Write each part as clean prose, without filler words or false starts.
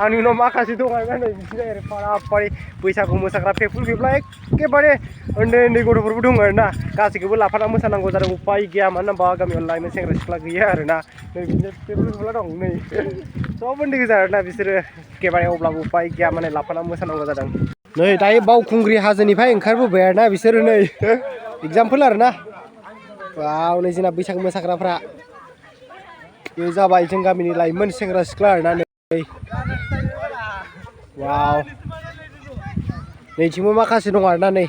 आंनि उनाव माखासे दं आरोना नै बिदिनो ओरै फारि बैसागु मोसाग्रा फेफुल फेफ्ला एखेबारे उन्दै गथ'फोरबो दङ आरोना गासैखौबो लाफाना मोसानांगौ जादों उपाय गैया मानो होनबा गामियाव लाइमोन सेंग्रा सिख्ला गैया आरोना नै बिदिनो फेफुल फेफ्ला दं नै सब उन्दै गोजा आरोना बिसोरो एखेबारे अब्लाबो उपाय गैया माने लाफाना मोसानांगौ जादों नै दायो बावखुंग्रि हाजोनिफ्राय ओंखारबोबाय आरोना बिसोरो नै एगजामपोल आरोना वाव नै जोंना बैसागु मोसाग्राफ्रा बे जाबाय जों गामिनि लाइमोन सेंग्रा सिख्ला आरोना नै वाव नैथिंबो माखासे दं आरोना नै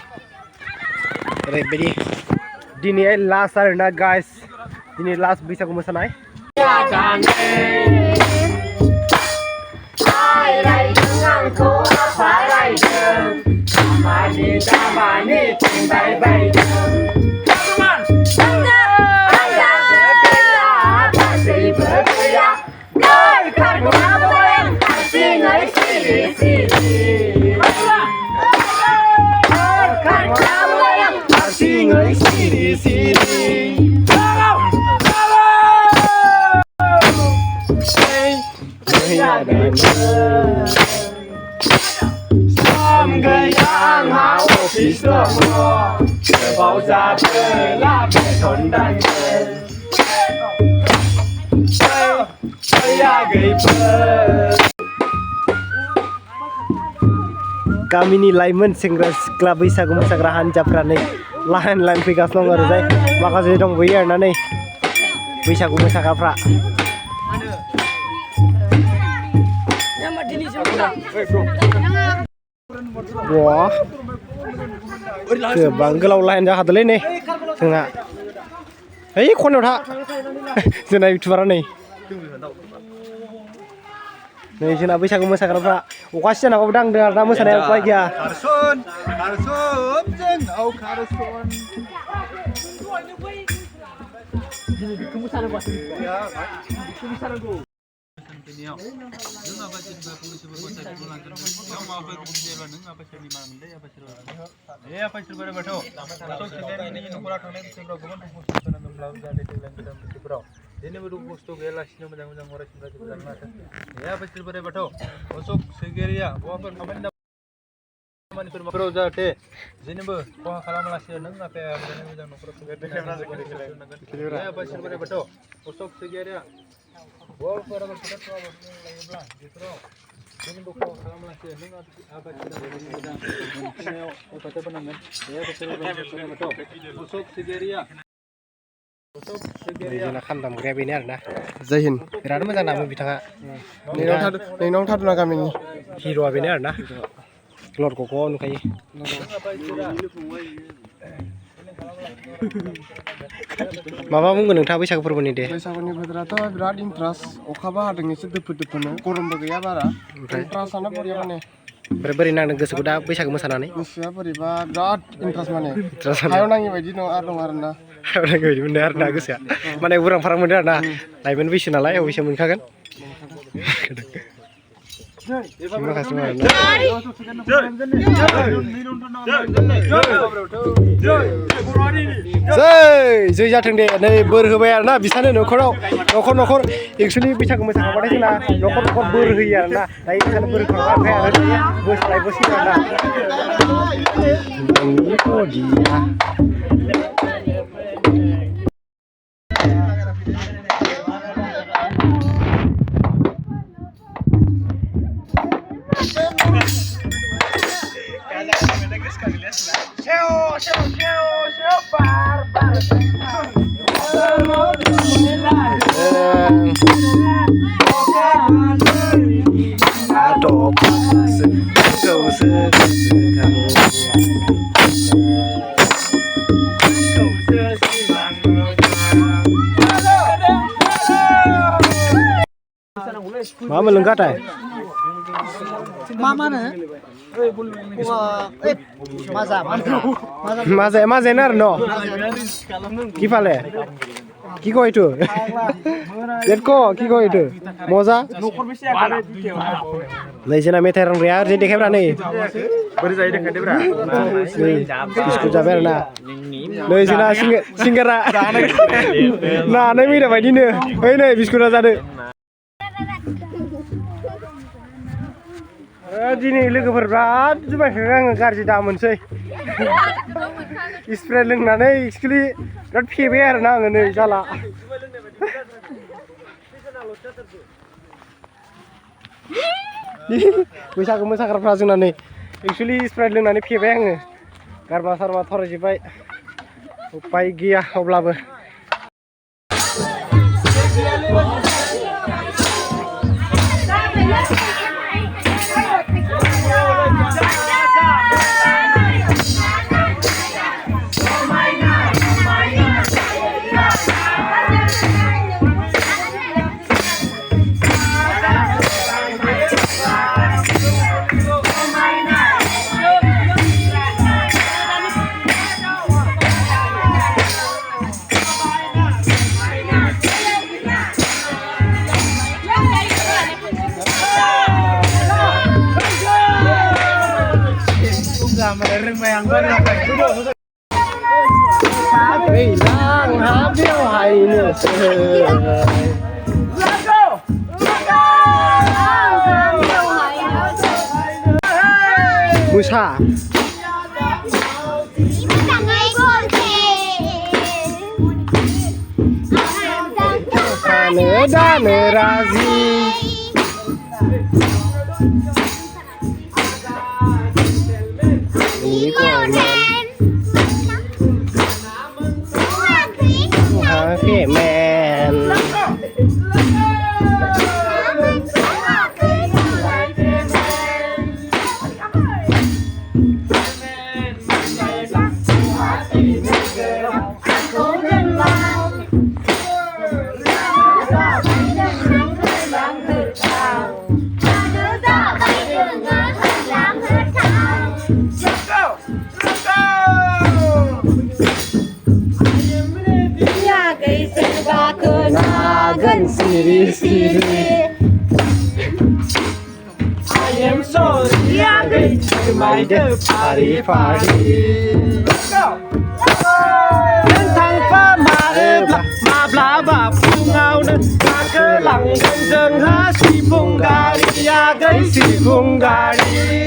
ओरैबायदि दिनैहाय लास्ट आरोना गाइस दिनै लास्ट बैसागु मोसानाय गामिनि लाइमोन सेंग्रा सिख्ला बैसागु मोसाग्रा हानजाफ्रा नै लाइन फैगासिनो दं ओरैजाय माखासे दंबोयो आरोना नै बैसागु मोसाग्राफ्रा गोबां गोलाव लाइन जाखादोंलै नै जोंना ओइ खनायाव था जोंना इउटुबारा नै जोंना बैसागु मोसाग्राफ्रा अखा सिजानाबाबो दांदों आरोना मोसानाया उपाय गैया जाहाथे जेनेबो खहा खालामालासिनो नों आफाया मोजां न'खराव खामदामग्राया बेनो आरोना जय हिन्द बिराद मोजां दामो बिथाङा नोंनाव थादुना गामिनि हिर'आ बेनो आरोना लरखौखौ नुखायो माबा बुंगोन नोंथाङा बैसागु फोरबोनि दे बैसागुनि बोथोराथ' बिराद इन्ट्रेस्ट अखाबो हादों एसे दोफोनो गरमबो गैया बारा इन्ट्रेस्टआनो बरिया माने ओमफ्राय बोरै नांदों गोसोखौ दा बैसागु मोसानानै गोसोआ बोरैबा बिराद इन्ट्रेस्ट माने हायाव नाङि बायदि दं आरोना हायाव नाङि बायदि मोनदों आरोना गोसोआ माने उरां फारां मोनदों आरोना लाइमोन बैसो नालाय अबयसे मोनखागोन माखासे जै जाथों दे नै बोर होबाय आरोना बिसानो न'खराव न'खर एक्सुवेलि बैसागु मोसाखांबाथाय जोंना न'खर बोर होयो आरोना दायो बिसानो बोर होखांबाय आरो बोसोरलायबोसिगोन आरोना मा मोनलोंगाथाय Maza no. Kifale. Kiko itu. Letko kiko itu. Moza. Lejena meteran rear jadi kamera nih. Berzai dekat dia berapa? Bisku jaber na. Lejena singgara. Nah, nih mira bayi ni. Hei nih bisku raja deh. दिनै लोगोफोर बिराद जुमायखौ आङो गाज्रि दा मोनसै spray लोंनानै actually बिराद फेबाय आरोना आङो नै जाला बैसागु मोसाग्राफ्रा जोंना नै एक्सुवेलि स्प्रे लोंनानै फेबाय आङो गारबा सारबा थरायजोब्बाय उपाय गैया अब्लाबो Hilang habil haine Musa Dane razi Happy man Siri I am sorry I made my party Lên thang phá mà bla bà phung ngao nên ta cơ lặng gần dần há xì phung gà đi ya gây xì phung gà đi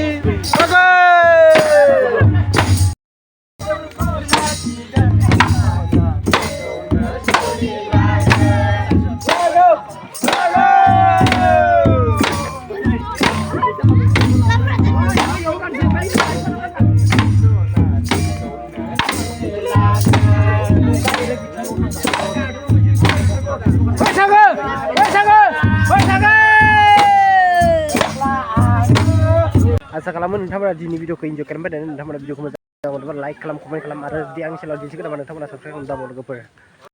Asa kalaman nontonnya di video ke enjoy kalian dan nonton video ke moजां मोनोबा like खालाम comment खालाम आरो जुदि आंनि चेनेलाव दिन्थिगोन नामा नोंथांमोना subscribe खालामना बोdo